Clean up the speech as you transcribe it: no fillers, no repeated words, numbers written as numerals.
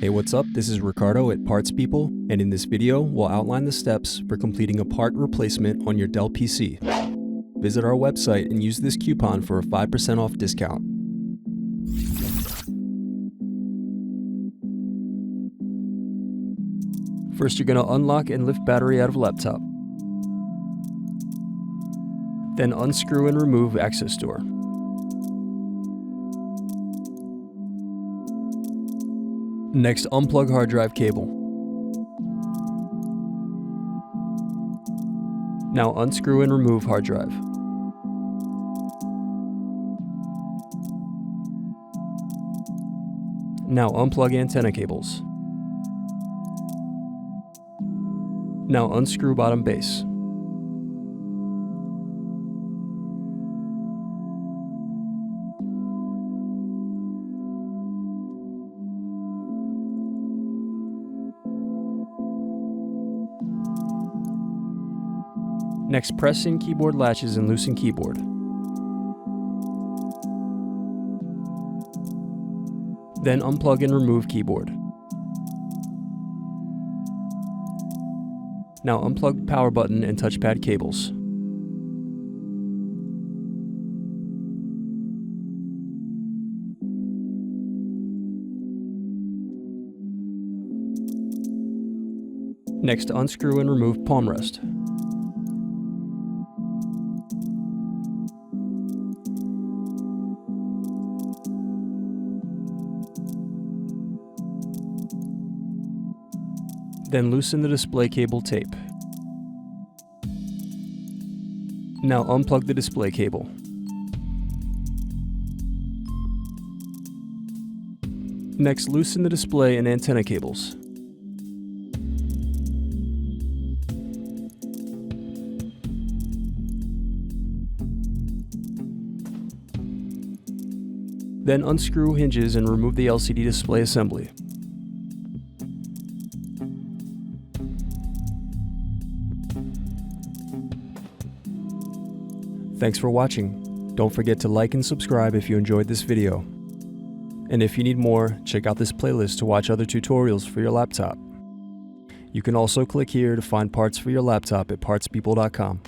Hey, what's up? This is Ricardo at Parts People, and in this video, we'll outline the steps for completing a part replacement on your Dell PC. Visit our website and use this coupon for a 5% off discount. First, you're going to unlock and lift battery out of laptop. Then unscrew and remove access door. Next, unplug hard drive cable. Now unscrew and remove hard drive. Now unplug antenna cables. Now unscrew bottom base. Next, press in keyboard latches and loosen keyboard. Then unplug and remove keyboard. Now unplug power button and touchpad cables. Next, unscrew and remove palmrest. Then loosen the display cable tape. Now unplug the display cable. Next, loosen the display and antenna cables. Then unscrew hinges and remove the LCD display assembly. Thanks for watching. Don't forget to like and subscribe if you enjoyed this video. And if you need more, check out this playlist to watch other tutorials for your laptop. You can also click here to find parts for your laptop at partspeople.com.